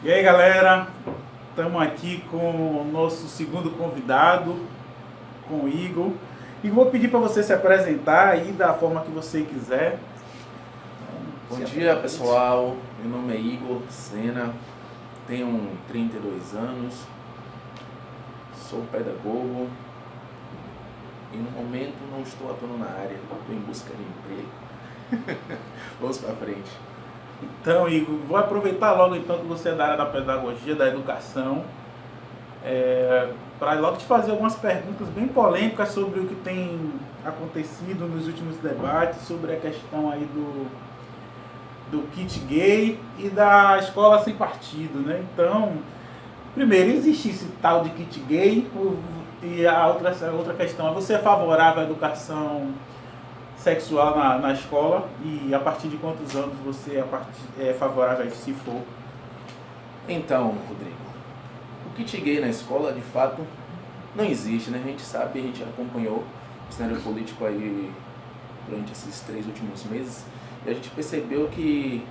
E aí, galera, estamos aqui com o nosso segundo convidado, com o Igor. E vou pedir para você se apresentar aí da forma que você quiser. Bom dia, pessoal. Meu nome é Igor Sena, tenho 32 anos, sou pedagogo e no momento não estou atuando na área, estou em busca de emprego. Vamos para frente. Então, Igor, vou aproveitar logo então que você é da área da pedagogia, da educação, para logo te fazer algumas perguntas bem polêmicas sobre o que tem acontecido nos últimos debates, sobre a questão aí do kit gay e da escola sem partido, né? Então, primeiro, existe esse tal de kit gay? E a outra questão é, você é favorável à educação sexual na escola, e a partir de quantos anos você é favorável a isso, se for? Então, Rodrigo, o kit gay na escola, de fato, não existe, né? A gente sabe, a gente acompanhou o cenário político aí durante esses 3 últimos meses, e a gente percebeu que,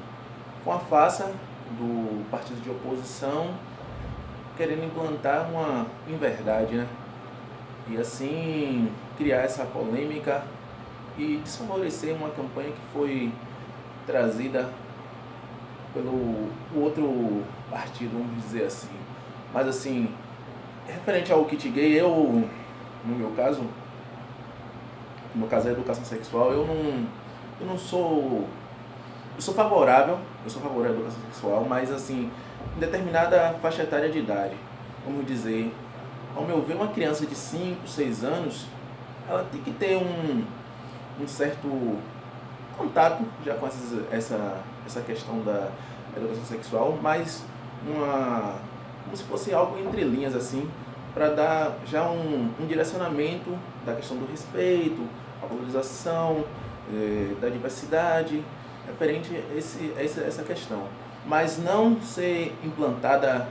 com a farsa do partido de oposição querendo implantar uma inverdade, né? E assim criar essa polêmica e desfavorecer uma campanha que foi trazida pelo outro partido, vamos dizer assim. Mas assim, referente ao kit gay, no meu caso é a educação sexual, eu não sou... Eu sou favorável à educação sexual, mas assim, em determinada faixa etária de idade. Vamos dizer, ao meu ver, uma criança de 5, 6 anos, ela tem que ter um certo contato já com essa questão da educação sexual, mas como se fosse algo entre linhas, assim, para dar já um direcionamento da questão do respeito, a valorização, da diversidade, referente a essa questão. Mas não ser implantada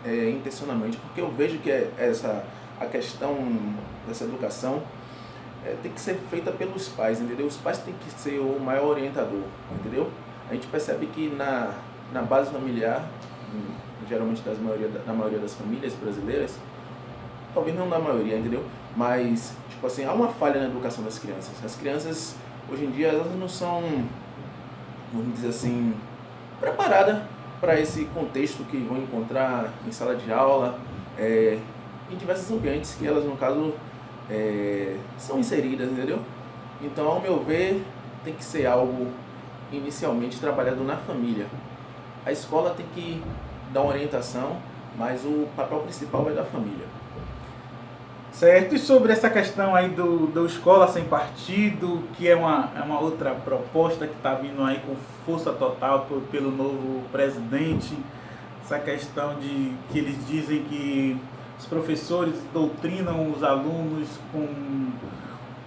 intencionalmente, porque eu vejo que a questão dessa educação tem que ser feita pelos pais, entendeu? Os pais têm que ser o maior orientador, entendeu? A gente percebe que na base familiar, geralmente na maioria das famílias brasileiras, talvez não na maioria, entendeu? Mas, tipo assim, há uma falha na educação das crianças. As crianças, hoje em dia, elas não são, vamos dizer assim, preparadas para esse contexto que vão encontrar em sala de aula, em diversos ambientes que elas, no caso, são inseridas, entendeu? Então, ao meu ver, tem que ser algo inicialmente trabalhado na família. A escola tem que dar uma orientação, mas o papel principal é da família. Certo, e sobre essa questão aí do escola sem partido, que é uma outra proposta que está vindo aí com força total pelo novo presidente, essa questão de que eles dizem que os professores doutrinam os alunos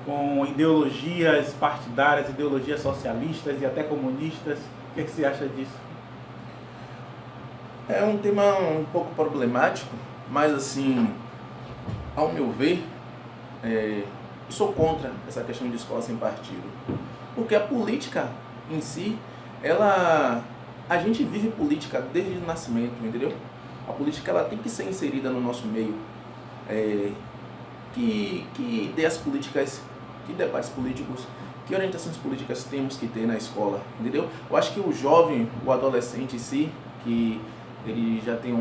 com ideologias partidárias, ideologias socialistas e até comunistas. O que você acha disso? É um tema um pouco problemático, mas assim, ao meu ver, eu sou contra essa questão de escola sem partido. Porque a política em si, a gente vive política desde o nascimento, entendeu? A política ela tem que ser inserida no nosso meio. Que ideias políticas, que debates políticos, que orientações políticas temos que ter na escola, entendeu? Eu acho que o jovem, o adolescente em si, que ele já tem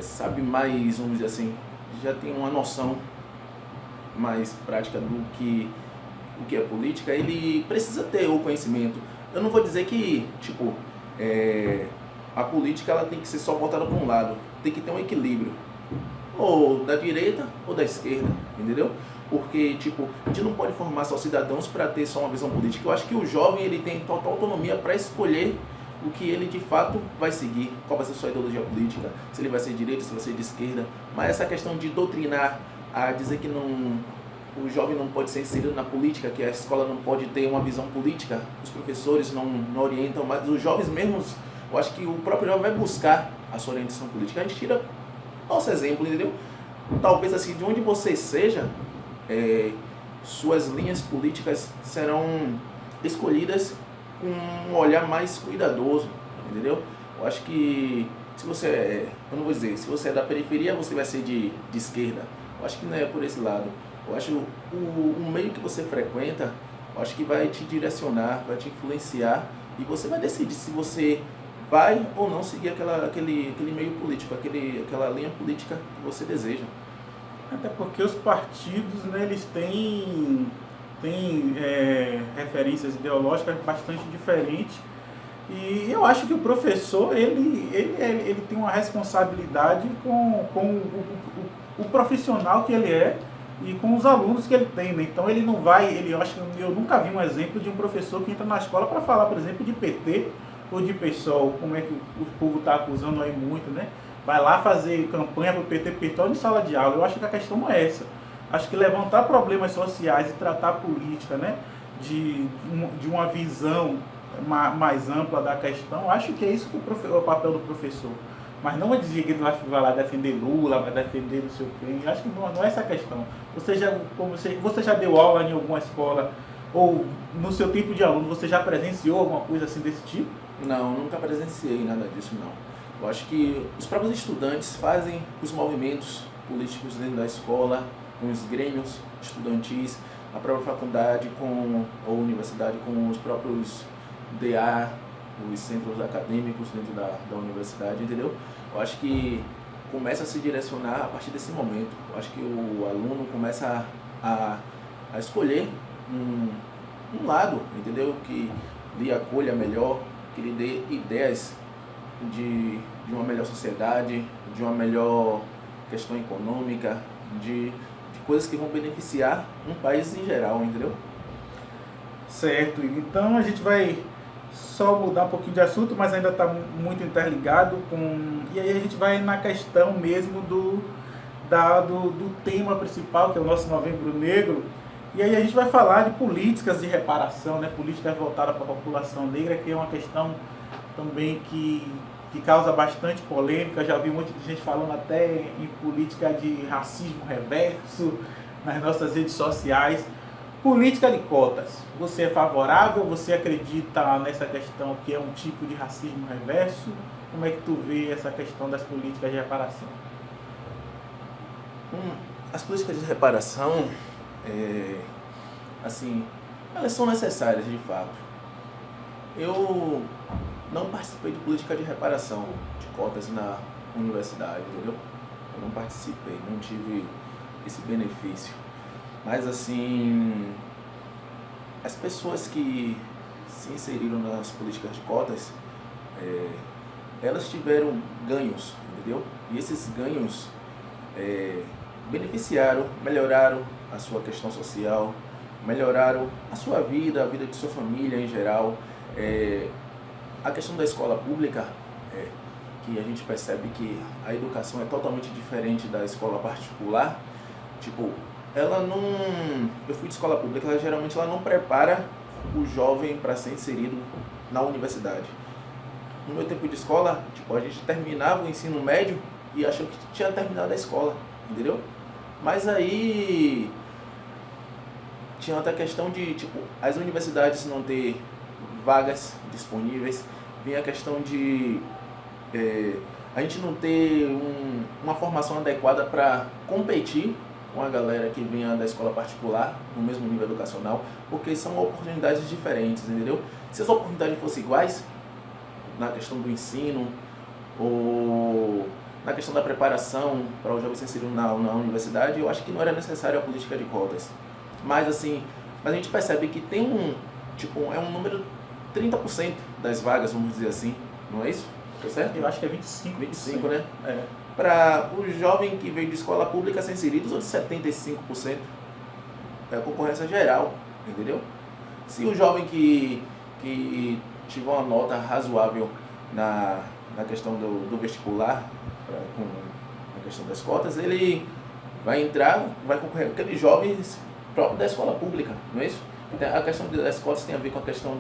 sabe mais, vamos dizer assim, já tem uma noção mais prática do que é política, ele precisa ter o conhecimento. Eu não vou dizer que, tipo, a política ela tem que ser só voltada para um lado, tem que ter um equilíbrio, ou da direita ou da esquerda, entendeu? Porque, tipo, a gente não pode formar só cidadãos para ter só uma visão política. Eu acho que o jovem ele tem total autonomia para escolher o que ele de fato vai seguir, qual vai ser a sua ideologia política, se ele vai ser de direita, se vai ser de esquerda. Mas essa questão de doutrinar, a dizer que o jovem não pode ser inserido na política, que a escola não pode ter uma visão política, os professores não orientam, mas os jovens mesmos, eu acho que o próprio jovem vai buscar a sua orientação política. A gente tira nosso exemplo, entendeu? Talvez assim, de onde você seja, suas linhas políticas serão escolhidas com um olhar mais cuidadoso, entendeu? Eu acho que se você eu não vou dizer, se você é da periferia, você vai ser de esquerda. Eu acho que não é por esse lado. Eu acho o meio que você frequenta, eu acho que vai te direcionar, vai te influenciar e você vai decidir se você vai ou não seguir aquele meio político, aquela linha política que você deseja. Até porque os partidos, né, eles têm referências ideológicas bastante diferentes. E eu acho que o professor, ele tem uma responsabilidade com o profissional que ele é e com os alunos que ele tem, né? Então ele não vai, eu acho que eu nunca vi um exemplo de um professor que entra na escola para falar, por exemplo, de PT ou de PSOL, como é que o povo está acusando aí muito, né? Vai lá fazer campanha para o PT, PSOL em sala de aula. Eu acho que a questão não é essa. Acho que levantar problemas sociais e tratar a política, né, de uma visão mais ampla da questão, acho que é isso que é o papel do professor. Mas não é dizer que ele vai lá defender Lula, vai defender não sei o quê. Acho que não é essa a questão. Você já deu aula em alguma escola, ou no seu tipo de aluno, você já presenciou alguma coisa assim desse tipo? Não, nunca presenciei nada disso, não. Eu acho que os próprios estudantes fazem os movimentos políticos dentro da escola, com os grêmios estudantis, a própria faculdade ou universidade com os próprios DA, os centros acadêmicos dentro da universidade, entendeu? Eu acho que começa a se direcionar a partir desse momento. Eu acho que o aluno começa a escolher um lado, entendeu? Que lhe acolha melhor, que lhe dê ideias de uma melhor sociedade, de uma melhor questão econômica, de coisas que vão beneficiar um país em geral, entendeu? Certo, então a gente vai só mudar um pouquinho de assunto, mas ainda está muito interligado com... E aí a gente vai na questão mesmo do tema principal, que é o nosso Novembro Negro. E aí a gente vai falar de políticas de reparação, né? Políticas voltadas para a população negra, que é uma questão também que causa bastante polêmica. Já vi muita gente falando até em política de racismo reverso nas nossas redes sociais. Política de cotas. Você é favorável? Você acredita nessa questão que é um tipo de racismo reverso? Como é que tu vê essa questão das políticas de reparação? As políticas de reparação, assim, elas são necessárias de fato. Eu não participei de política de reparação de cotas na universidade, entendeu? Eu não participei, não tive esse benefício. Mas assim, as pessoas que se inseriram nas políticas de cotas, elas tiveram ganhos, entendeu? E esses ganhos beneficiaram, melhoraram a sua questão social, melhoraram a sua vida, a vida de sua família em geral. A questão da escola pública, que a gente percebe que a educação é totalmente diferente da escola particular. Tipo, ela não... Eu fui de escola pública, ela geralmente não prepara o jovem para ser inserido na universidade. No meu tempo de escola, tipo, a gente terminava o ensino médio e achou que tinha terminado a escola, entendeu? Mas aí tinha outra questão de, tipo, as universidades não ter vagas disponíveis, vinha a questão de a gente não ter uma formação adequada para competir com a galera que vinha da escola particular no mesmo nível educacional, porque são oportunidades diferentes, entendeu? Se as oportunidades fossem iguais na questão do ensino ou na questão da preparação para o jovem se inserir na universidade, eu acho que não era necessária a política de cotas. Mas assim, a gente percebe que tem é um número 30% das vagas, vamos dizer assim, não é isso? Tá certo? Eu acho que é 25%. 25, né? Para o jovem que veio de escola pública ser inserido, os outros 75% é a concorrência geral, entendeu? Se o jovem que tiver uma nota razoável na questão do vestibular, com a questão das cotas, ele vai entrar, vai concorrer com aqueles jovens próprios da escola pública, não é isso? A questão das cotas tem a ver com a questão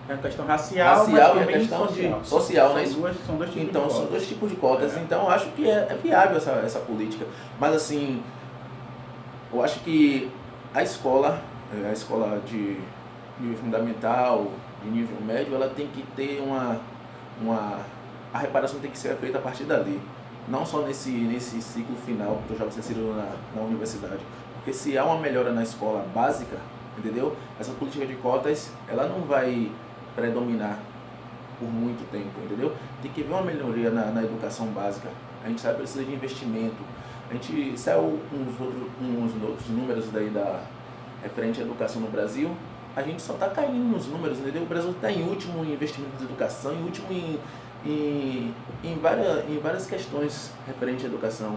a questão racial e a também questão social, né? São dois tipos então, de cotas. são dois tipos de cotas. Então, eu acho que é viável essa política. Mas, assim, eu acho que a escola de nível fundamental, de nível médio, ela tem que ter a reparação tem que ser feita a partir dali. Não só nesse ciclo final que eu já vou ser inserido na universidade. Porque se há uma melhora na escola básica, entendeu? Essa política de cotas, ela não vai predominar por muito tempo, entendeu? Tem que haver uma melhoria na educação básica. A gente sabe que precisa de investimento. A gente saiu uns outros números daí referente à educação no Brasil. A gente só está caindo nos números, entendeu? O Brasil está em último em investimento de educação, em último em várias questões referentes à educação.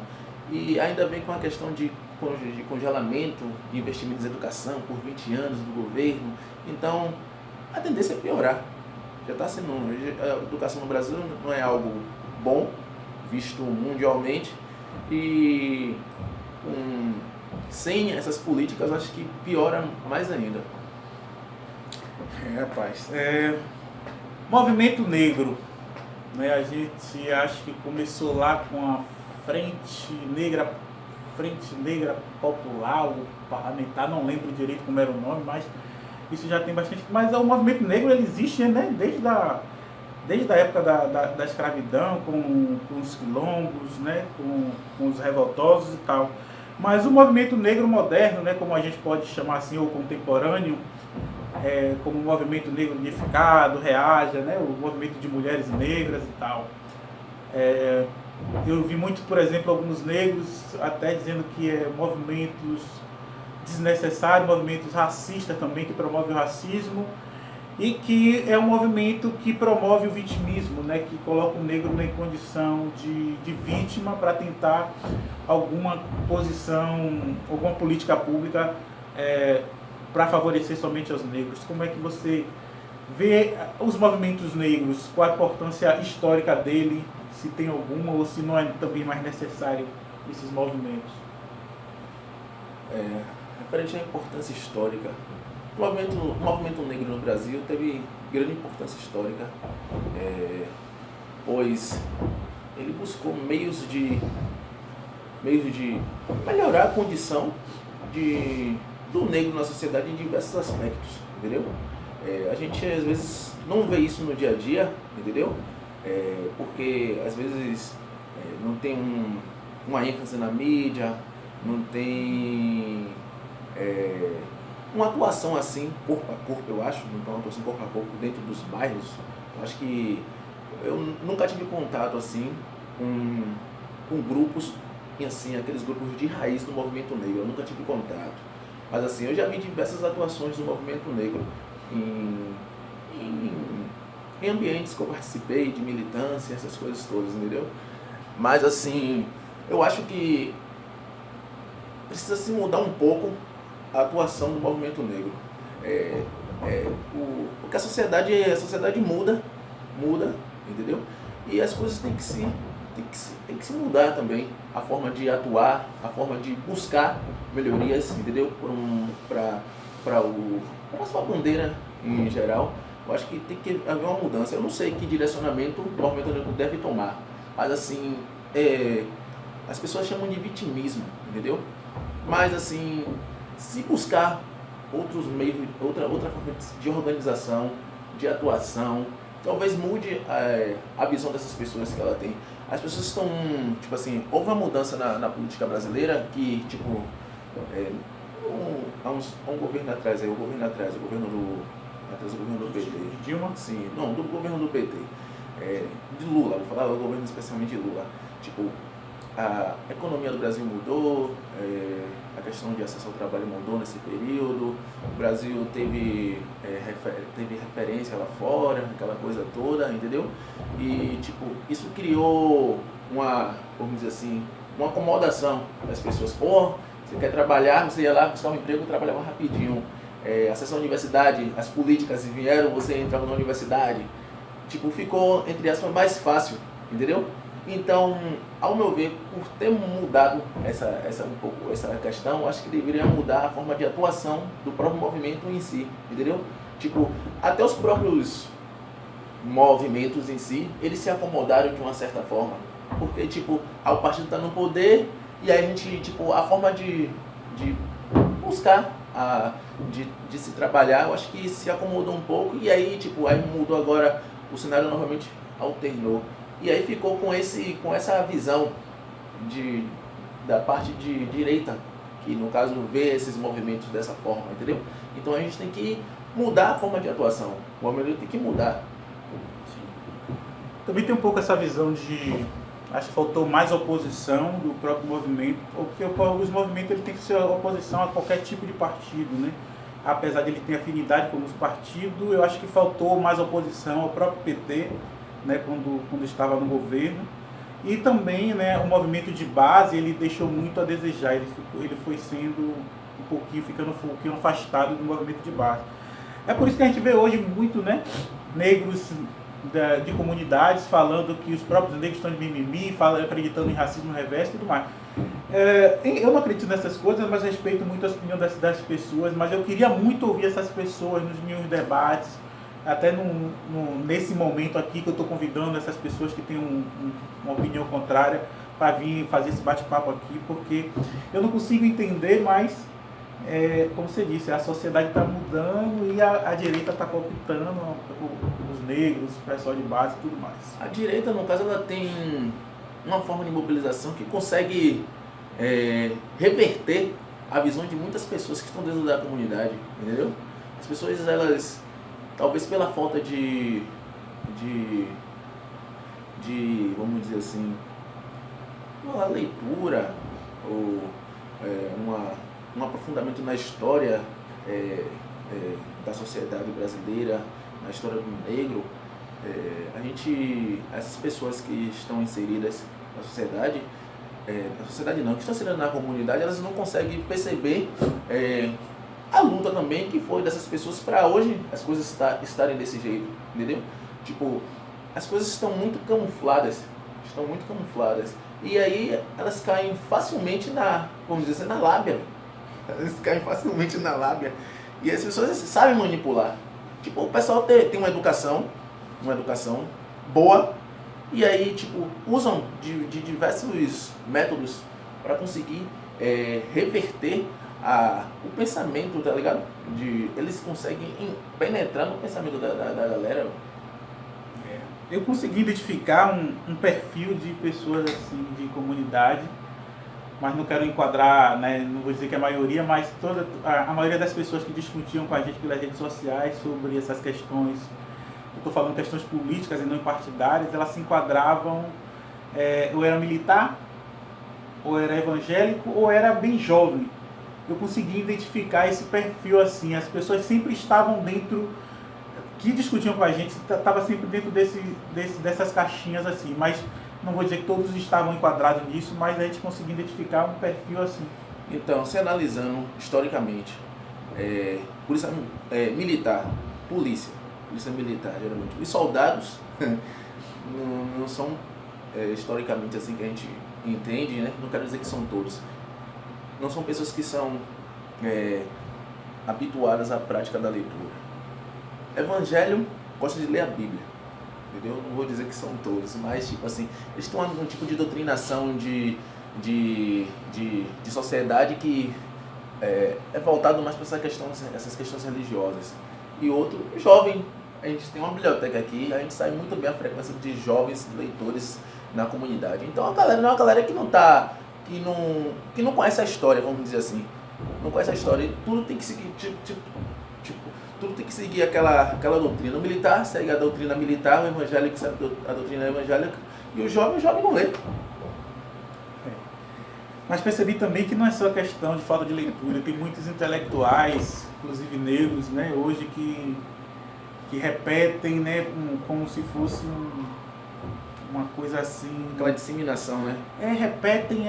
E ainda vem com a questão de congelamento de investimentos em educação por 20 anos do governo. Então, a tendência é piorar. Já está sendo. A educação no Brasil não é algo bom, visto mundialmente. E sem essas políticas, acho que piora mais ainda. Rapaz, movimento negro, né? A gente acha que começou lá com a Frente Negra Popular, ou parlamentar, não lembro direito como era o nome, mas isso já tem bastante. Mas o movimento negro, ele existe, né? Desde a época da escravidão, com os quilombos, né? Com os revoltosos e tal. Mas o movimento negro moderno, né? Como a gente pode chamar assim, ou contemporâneo, como o movimento negro unificado, reaja, né? O movimento de mulheres negras e tal. Eu vi muito, por exemplo, alguns negros até dizendo que movimentos desnecessários, movimentos racistas também, que promovem o racismo, e que é um movimento que promove o vitimismo, né? Que coloca o negro em condição de vítima para tentar alguma posição, alguma política pública para favorecer somente os negros. Como é que você vê os movimentos negros, qual a importância histórica dele, se tem alguma, ou se não é também mais necessário esses movimentos? Referente à importância histórica, o movimento negro no Brasil teve grande importância histórica, pois ele buscou meios de melhorar a condição do negro na sociedade em diversos aspectos, entendeu? A gente às vezes não vê isso no dia a dia, entendeu? Porque às vezes não tem uma ênfase na mídia, não tem uma atuação assim, corpo a corpo, eu acho, não tem uma atuação corpo a corpo dentro dos bairros. Eu acho que eu nunca tive contato assim com grupos, e assim, aqueles grupos de raiz do movimento negro, eu nunca tive contato. Mas assim, eu já vi diversas atuações do movimento negro em ambientes que eu participei, de militância, essas coisas todas, entendeu? Mas assim, eu acho que precisa se mudar um pouco a atuação do movimento negro. Porque a sociedade muda, entendeu? E as coisas têm que se mudar também. A forma de atuar, a forma de buscar melhorias, entendeu? Para a sua bandeira em geral. Eu acho que tem que haver uma mudança. Eu não sei que direcionamento o movimento negro deve tomar, mas assim, as pessoas chamam de vitimismo, entendeu? Mas assim, se buscar outros meios, outra forma de organização, de atuação, talvez mude a visão dessas pessoas que ela tem. As pessoas estão, tipo assim, houve uma mudança na política brasileira que, tipo, há um governo atrás, o governo do PT. De Dilma? Sim, não, do governo do PT. De Lula, vou falar do governo especialmente de Lula. Tipo, a economia do Brasil mudou, a questão de acesso ao trabalho mudou nesse período, o Brasil teve referência lá fora, aquela coisa toda, entendeu? E tipo, isso criou vamos dizer assim, uma acomodação das pessoas. Pô, você quer trabalhar, você ia lá buscar um emprego e trabalhava rapidinho. Acesso à universidade, as políticas vieram, você entrava na universidade. Tipo, ficou, entre aspas, mais fácil, entendeu? Então, ao meu ver, por ter mudado essa questão, acho que deveria mudar a forma de atuação do próprio movimento em si, entendeu? Tipo, até os próprios movimentos em si, eles se acomodaram de uma certa forma. Porque, tipo, o partido está no poder e aí a gente, tipo, a forma de buscar, de se trabalhar, eu acho que se acomodou um pouco e aí, tipo, aí mudou agora, o cenário novamente alternou. E aí ficou com essa visão da parte de direita, que no caso vê esses movimentos dessa forma, entendeu? Então a gente tem que mudar a forma de atuação. O movimento tem que mudar. Também tem um pouco essa visão de... Acho que faltou mais oposição do próprio movimento, porque os movimentos ele tem que ser oposição a qualquer tipo de partido, né? Apesar de ele ter afinidade com os partidos, eu acho que faltou mais oposição ao próprio PT, né, quando estava no governo. E também, né, o movimento de base, ele deixou muito a desejar, ele foi sendo ficando um pouquinho afastado do movimento de base. É por isso que a gente vê hoje muito, né, negros de comunidades falando que os próprios negros estão de mimimi, acreditando em racismo reverso e tudo mais. Eu não acredito nessas coisas, mas respeito muito a opinião das pessoas, mas eu queria muito ouvir essas pessoas nos meus debates, até nesse momento aqui que eu estou convidando essas pessoas que têm uma opinião contrária para vir fazer esse bate-papo aqui, porque eu não consigo entender, mas, como você disse, a sociedade está mudando e a direita está cooptando os negros, o pessoal de base e tudo mais. A direita, no caso, ela tem uma forma de mobilização que consegue reverter a visão de muitas pessoas que estão dentro da comunidade, entendeu? As pessoas, elas, talvez pela falta de vamos dizer assim, uma leitura ou um aprofundamento na história da sociedade brasileira, na história do negro, essas pessoas que estão inseridas na sociedade não, que estão inseridas na comunidade, elas não conseguem perceber a luta também que foi dessas pessoas para hoje as coisas estarem desse jeito, entendeu? Tipo, as coisas estão muito camufladas, e aí elas caem facilmente vamos dizer, na lábia. Elas caem facilmente na lábia. E as pessoas sabem manipular. Tipo, o pessoal tem uma educação boa, e aí, tipo, usam de diversos métodos para conseguir reverter o pensamento, tá ligado? Eles conseguem penetrar no pensamento da galera. Eu consegui identificar um perfil de pessoas assim, de comunidade, mas não quero enquadrar, né, não vou dizer que a maioria, mas a maioria das pessoas que discutiam com a gente pelas redes sociais sobre essas questões, eu estou falando questões políticas e não partidárias, elas se enquadravam, ou era militar, ou era evangélico, ou era bem jovem. Eu consegui identificar esse perfil assim, as pessoas sempre estavam dentro, que discutiam com a gente, estava sempre dentro dessas caixinhas assim, mas não vou dizer que todos estavam enquadrados nisso, mas a gente conseguiu identificar um perfil assim. Então, se analisando historicamente, polícia militar, polícia militar, geralmente, os soldados não são historicamente assim que a gente entende, né? Não quero dizer que são todos. Não são pessoas que são habituadas à prática da leitura. Evangelho gosta de ler a Bíblia, entendeu? Não vou dizer que são todos, mas tipo assim, eles têm um tipo de doutrinação de sociedade que é voltado mais para essas questões religiosas. E outro, jovem. A gente tem uma biblioteca aqui, a gente sabe muito bem a frequência de jovens leitores na comunidade. Então a galera não é uma galera que não conhece a história, vamos dizer assim. Não conhece a história, e tudo tem que seguir, tudo tem que seguir aquela doutrina. O militar segue a doutrina militar, o evangélico segue a doutrina evangélica, e o jovem não lê. Mas percebi também que não é só questão de falta de leitura, tem muitos intelectuais, inclusive negros, né, hoje que repetem, né, como se fosse uma coisa assim... Aquela disseminação, né? Repetem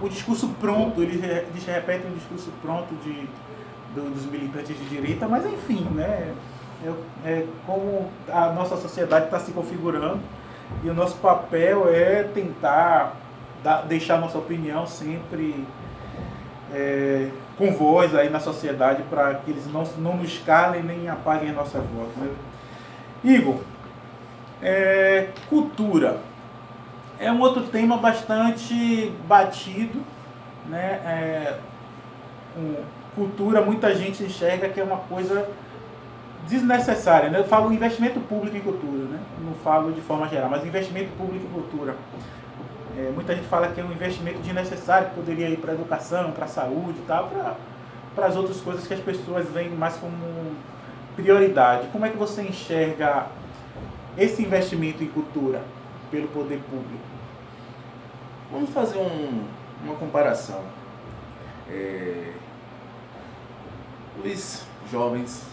o discurso pronto, eles repetem o discurso pronto dos militantes de direita, mas enfim, né, como a nossa sociedade está se configurando, e o nosso papel é tentar deixar nossa opinião sempre com voz aí na sociedade, para que eles não nos calem nem apaguem a nossa voz, né? Igor, cultura é um outro tema bastante batido, né? Cultura, muita gente enxerga que é uma coisa desnecessária, né? Eu falo investimento público em cultura, né? Não falo de forma geral, mas investimento público em cultura. Muita gente fala que é um investimento desnecessário, que poderia ir para a educação, para a saúde e tal, para as outras coisas que as pessoas veem mais como prioridade. Como é que você enxerga esse investimento em cultura pelo poder público? Vamos fazer uma comparação. Os jovens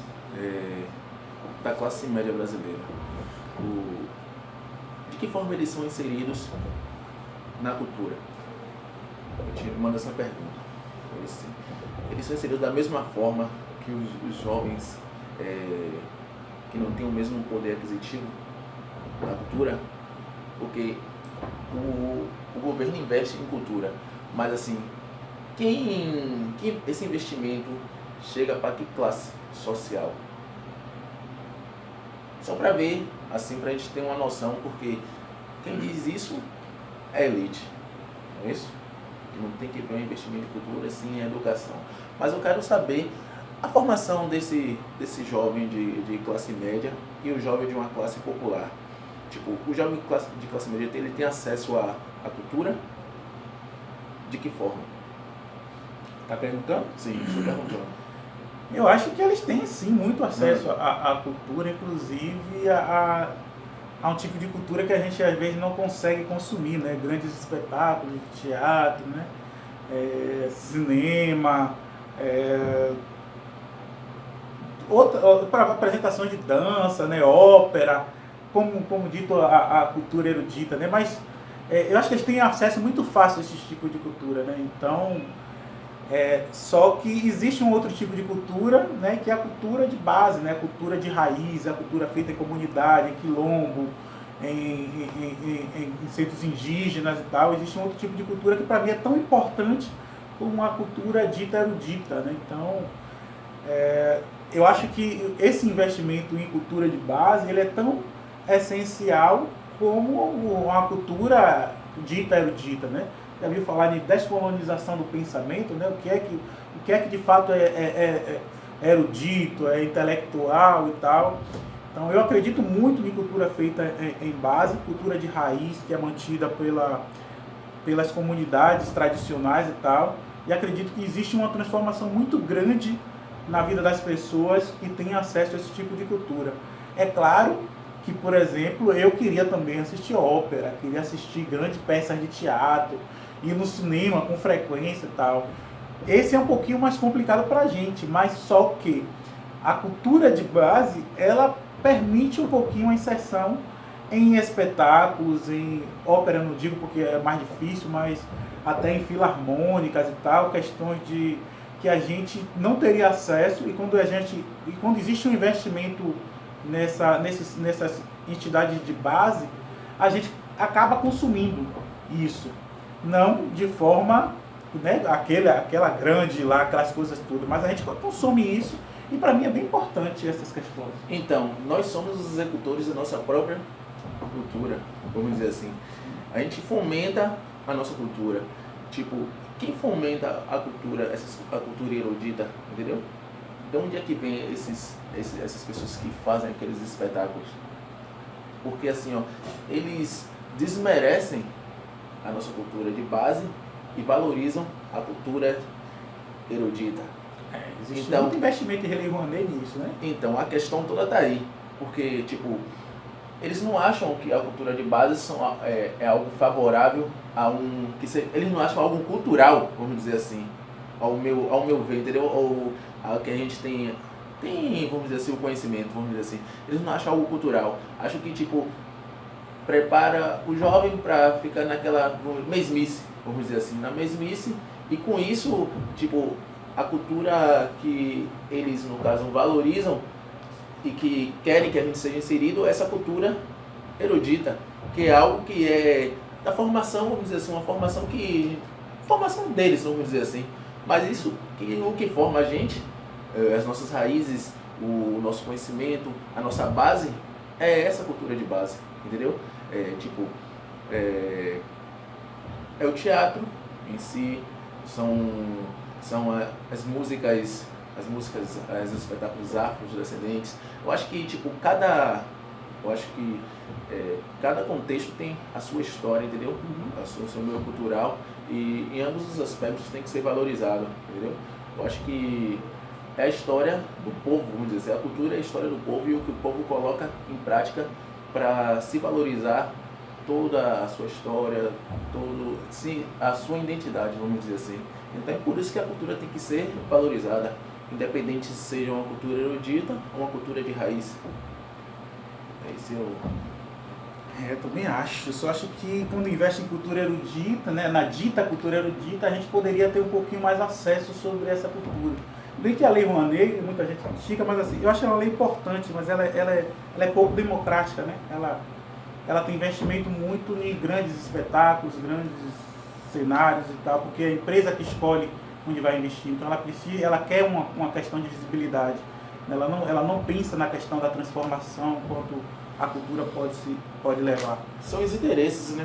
da classe média brasileira, de que forma eles são inseridos na cultura? Eu te mando essa pergunta. Eles são inseridos da mesma forma que os jovens que não têm o mesmo poder aquisitivo na cultura? Porque o governo investe em cultura, mas assim, quem esse investimento chega para que classe social? Só para ver, assim, para a gente ter uma noção, porque quem diz isso é elite, não é isso? Que não tem que ver um investimento em cultura, sim, em educação. Mas eu quero saber a formação desse jovem de classe média e o jovem de uma classe popular. Tipo, o jovem de classe média, ele tem acesso à cultura? De que forma? Tá perguntando? Sim, estou perguntando. Eu acho que eles têm sim muito acesso à cultura, inclusive a um tipo de cultura que a gente às vezes não consegue consumir, né? Grandes espetáculos de teatro, né? Cinema, para apresentações de dança, né? Ópera, como dito a cultura erudita, né? Mas eu acho que eles têm acesso muito fácil a esse tipo de cultura, né? Então, só que existe um outro tipo de cultura, né, que é a cultura de base, né, a cultura de raiz, a cultura feita em comunidade, em quilombo, em centros indígenas e tal. Existe um outro tipo de cultura que para mim é tão importante como a cultura dita erudita, né? Então, eu acho que esse investimento em cultura de base ele é tão essencial como a cultura dita erudita, né? Já ouviu falar de descolonização do pensamento, né? O que é que de fato é erudito, é intelectual e tal. Então eu acredito muito em cultura feita em base, cultura de raiz, que é mantida pelas comunidades tradicionais e tal. E acredito que existe uma transformação muito grande na vida das pessoas que têm acesso a esse tipo de cultura. É claro que, por exemplo, eu queria também assistir ópera, queria assistir grandes peças de teatro, ir no cinema com frequência e tal. Esse é um pouquinho mais complicado para a gente, mas só que a cultura de base, ela permite um pouquinho a inserção em espetáculos, em ópera, não digo porque é mais difícil, mas até em filarmônicas e tal, questões de que a gente não teria acesso, e quando existe um investimento nessas entidades de base, a gente acaba consumindo isso. Não de forma, né, aquela grande lá, aquelas coisas todas, mas a gente consome isso e para mim é bem importante essas questões. Então, nós somos os executores da nossa própria cultura, vamos dizer assim. A gente fomenta a nossa cultura. Tipo, quem fomenta a cultura erudita, entendeu? De onde é que vem essas pessoas que fazem aqueles espetáculos? Porque assim, ó, eles desmerecem a nossa cultura de base e valorizam a cultura erudita. Existe muito investimento em relevância nisso, né? Então, a questão toda tá aí. Porque, tipo, eles não acham que a cultura de base é algo favorável eles não acham algo cultural, vamos dizer assim, ao meu ver, entendeu? Ou ao que a gente tem, vamos dizer assim, o conhecimento, vamos dizer assim. Eles não acham algo cultural. Acham que, tipo, prepara o jovem para ficar naquela mesmice, vamos dizer assim, na mesmice, e com isso, tipo, a cultura que eles, no caso, valorizam e que querem que a gente seja inserido, essa cultura erudita, que é algo que é da formação, vamos dizer assim, uma formação deles, vamos dizer assim, mas isso o que forma a gente, as nossas raízes, o nosso conhecimento, a nossa base, é essa cultura de base, entendeu? É o teatro em si, são as músicas as músicas, os espetáculos afrodescendentes. Eu acho que tipo, cada contexto tem a sua história, entendeu? O seu meio cultural, e em ambos os aspectos tem que ser valorizado, entendeu? Eu acho que é a história do povo, vamos dizer assim, a cultura é a história do povo e o que o povo coloca em prática para se valorizar toda a sua história, sim, a sua identidade, vamos dizer assim. Então é por isso que a cultura tem que ser valorizada, independente se seja uma cultura erudita ou uma cultura de raiz. Esse é o... Eu também acho. Eu só acho que quando investe em cultura erudita, né, na dita cultura erudita, a gente poderia ter um pouquinho mais acesso sobre essa cultura. Bem que a Lei Rouanet, muita gente critica, mas assim, eu acho ela uma lei importante, mas ela é pouco democrática, né? Ela tem investimento muito em grandes espetáculos, grandes cenários e tal, porque é a empresa que escolhe onde vai investir. Então ela quer uma questão de visibilidade. Ela não pensa na questão da transformação, quanto a cultura pode levar. São os interesses, né?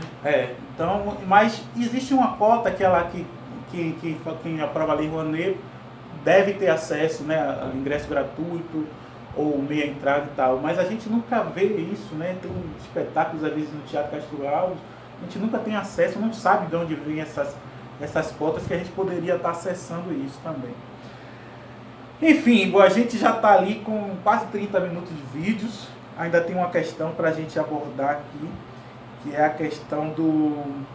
Então, mas existe uma cota quem aprova a Lei Rouanet deve ter acesso, né, a ingresso gratuito ou meia entrada e tal, mas a gente nunca vê isso, né? Tem espetáculos às vezes no Teatro Castro Alves, a gente nunca tem acesso, não sabe de onde vêm essas cotas, que a gente poderia estar acessando isso também. Enfim, a gente já está ali com quase 30 minutos de vídeos, ainda tem uma questão para a gente abordar aqui, que é a questão do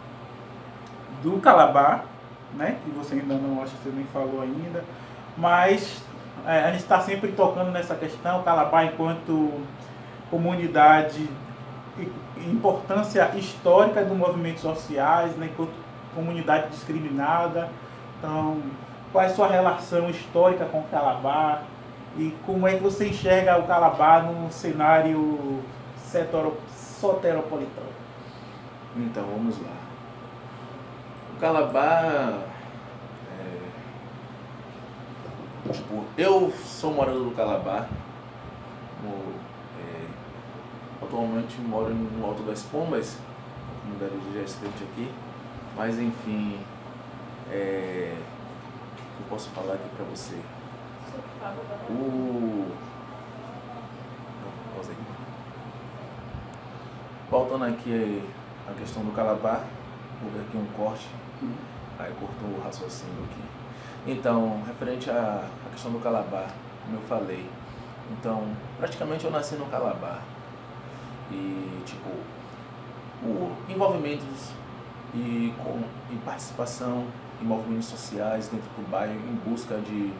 Calabar, né? Que você ainda não, acho que você nem falou ainda, mas a gente está sempre tocando nessa questão, Calabar enquanto comunidade, importância histórica dos movimentos sociais, né, enquanto comunidade discriminada. Então, qual é a sua relação histórica com o Calabar e como é que você enxerga o Calabar num cenário soteropolitano? Então, vamos lá. O Calabar... Tipo, eu sou morador do Calabar, atualmente moro no Alto das Pombas, comunidade de gestante aqui, mas enfim, eu posso falar aqui pra você. Voltando aqui a questão do Calabar, vou ver aqui um corte, aí cortou o raciocínio aqui. Então, referente à questão do Calabar, como eu falei, então, praticamente eu nasci no Calabar e, tipo, envolvimentos e participação em movimentos sociais dentro do bairro em busca de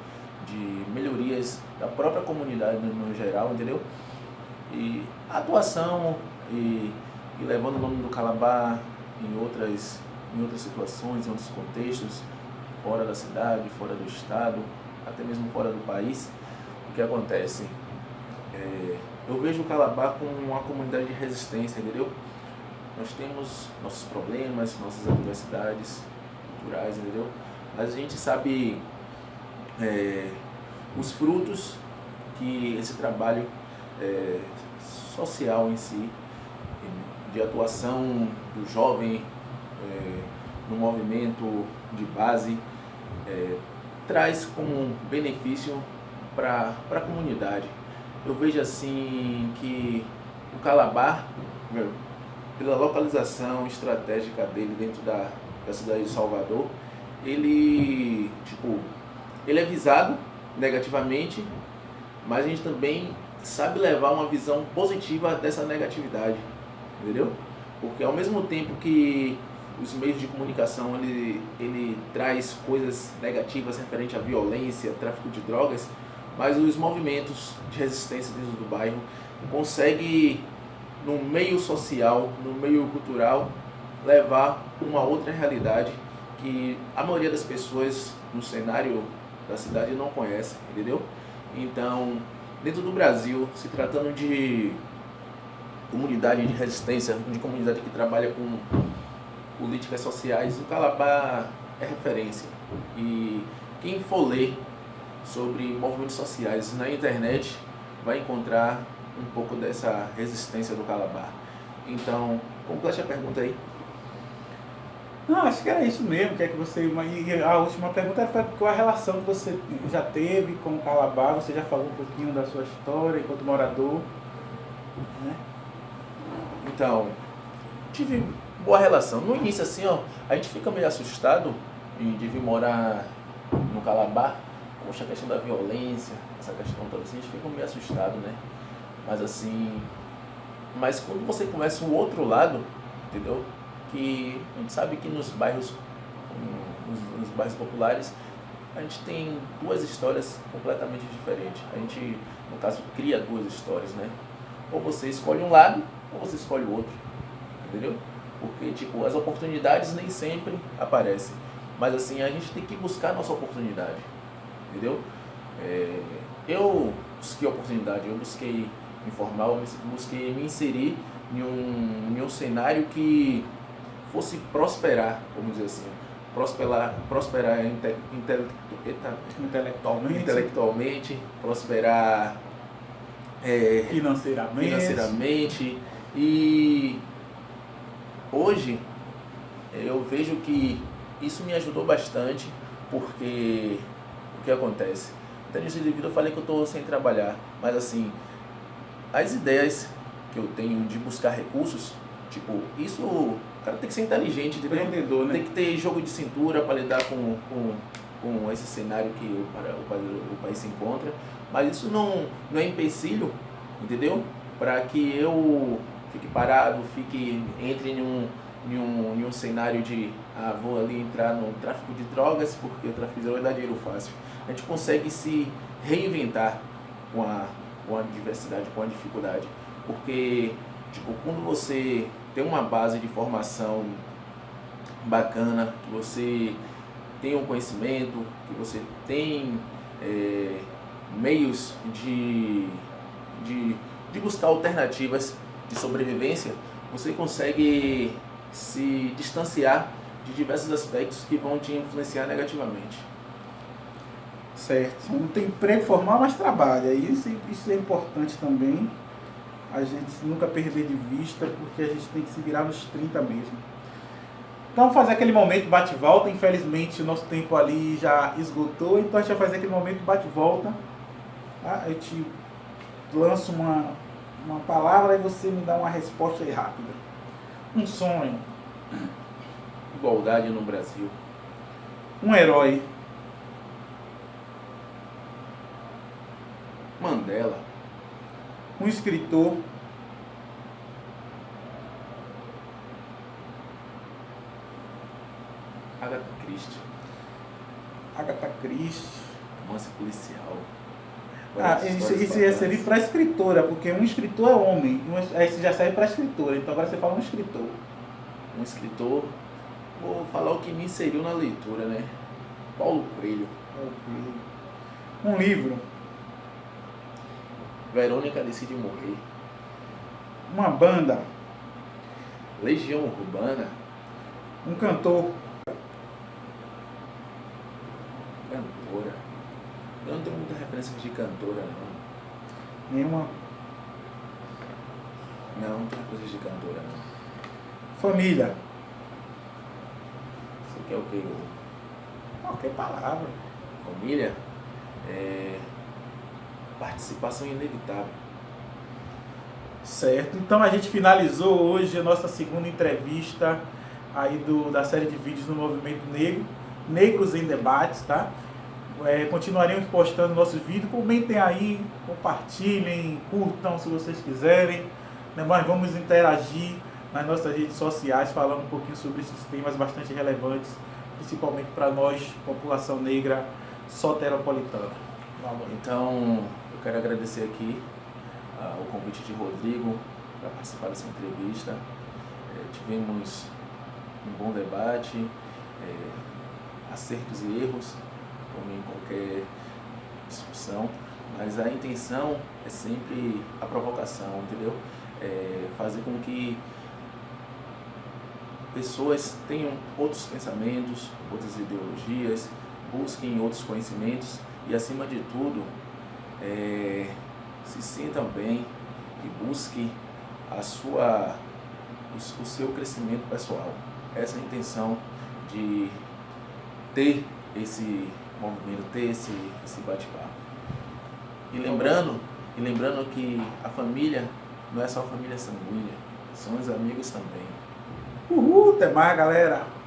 melhorias da própria comunidade no geral, entendeu? E a atuação e levando o nome do Calabar em outras situações, em outros contextos, fora da cidade, fora do estado, até mesmo fora do país. O que acontece? Eu vejo o Calabar como uma comunidade de resistência, entendeu? Nós temos nossos problemas, nossas adversidades culturais, entendeu? Mas a gente sabe os frutos que esse trabalho social em si, de atuação do jovem no movimento de base, traz como benefício para a comunidade. Eu vejo assim que o Calabar, pela localização estratégica dele dentro da cidade de Salvador, ele é visado negativamente, mas a gente também sabe levar uma visão positiva dessa negatividade, entendeu? Porque ao mesmo tempo que os meios de comunicação ele traz coisas negativas referente à violência, tráfico de drogas, mas os movimentos de resistência dentro do bairro conseguem, no meio social, no meio cultural, levar uma outra realidade que a maioria das pessoas no cenário da cidade não conhece, entendeu? Então, dentro do Brasil, se tratando de comunidade de resistência, de comunidade que trabalha com políticas sociais, o Calabar é referência. E quem for ler sobre movimentos sociais na internet vai encontrar um pouco dessa resistência do Calabar. Então, complete a pergunta aí. Não, acho que era isso mesmo, que é que você. E a última pergunta foi qual a relação que você já teve com o Calabar, você já falou um pouquinho da sua história enquanto morador, né? Então, tive boa relação. No início, assim, ó, a gente fica meio assustado de vir morar no Calabar. Poxa, a questão da violência, essa questão toda assim, a gente fica meio assustado, né? Mas assim, mas quando você começa o outro lado, entendeu? Que a gente sabe que nos bairros populares, a gente tem duas histórias completamente diferentes. A gente, no caso, cria duas histórias, né? Ou você escolhe um lado, ou você escolhe o outro, entendeu? Porque, tipo, as oportunidades nem sempre aparecem. Mas, assim, a gente tem que buscar a nossa oportunidade, entendeu? Eu busquei oportunidade, eu busquei me formar, eu busquei me inserir em um cenário que fosse prosperar, vamos dizer assim, prosperar intelectualmente, prosperar financeiramente. E hoje eu vejo que isso me ajudou bastante, porque o que acontece? Até nesse vídeo eu falei que eu estou sem trabalhar, mas assim, as ideias que eu tenho de buscar recursos, tipo, isso, o cara tem que ser inteligente, Empreendedor, né? Tem que ter jogo de cintura para lidar com esse cenário que o país se encontra, mas isso não é empecilho, entendeu? Para que eu fique parado, entre em um cenário de vou ali entrar no tráfico de drogas, porque o tráfico de drogas dá dinheiro fácil. A gente consegue se reinventar com a diversidade, com a dificuldade, porque tipo, quando você tem uma base de formação bacana, que você tem um conhecimento, que você tem meios de buscar alternativas de sobrevivência, você consegue se distanciar de diversos aspectos que vão te influenciar negativamente. Certo. Não tem emprego formal, mas trabalha. Isso é importante também. A gente nunca perder de vista, porque a gente tem que se virar nos 30 mesmo. Então, vamos fazer aquele momento bate-volta. Infelizmente, o nosso tempo ali já esgotou. Então, a gente vai fazer aquele momento bate-volta. Tá? Eu te lanço uma palavra e você me dá uma resposta aí rápida. Um sonho. Igualdade no Brasil. Um herói. Mandela. Um escritor. Agatha Christie. Agatha Christie. Romance policial. Isso ia servir para escritora, porque um escritor é homem. Esse já serve para escritora. Então agora você fala um escritor. Um escritor. Vou falar o que me inseriu na leitura, né? Paulo Coelho. Um livro. Verônica Decide Morrer. Uma banda. Legião Urbana. Um cantor. Cantora. Eu não tenho muita referência de cantora, não. Nenhuma. Não tenho referência de cantora, não. Família. Você quer o quê? Qualquer palavra. Família. Participação inevitável. Certo. Então a gente finalizou hoje a nossa segunda entrevista aí da série de vídeos do Movimento Negro. Negros em Debates, tá? Continuaremos postando nossos vídeos. Comentem aí, compartilhem, curtam se vocês quiserem. Mas vamos interagir nas nossas redes sociais, falando um pouquinho sobre esses temas bastante relevantes, principalmente para nós, população negra soteropolitana. Então, eu quero agradecer aqui o convite de Rodrigo para participar dessa entrevista. Tivemos um bom debate, acertos e erros, como em qualquer discussão, mas a intenção é sempre a provocação, entendeu? Fazer com que pessoas tenham outros pensamentos, outras ideologias, busquem outros conhecimentos e, acima de tudo, se sintam bem e busquem o seu crescimento pessoal. Essa é a intenção de ter esse movimento, ter esse bate-papo. E lembrando que a família não é só a família sanguínea, são os amigos também. Uhul, até mais, galera!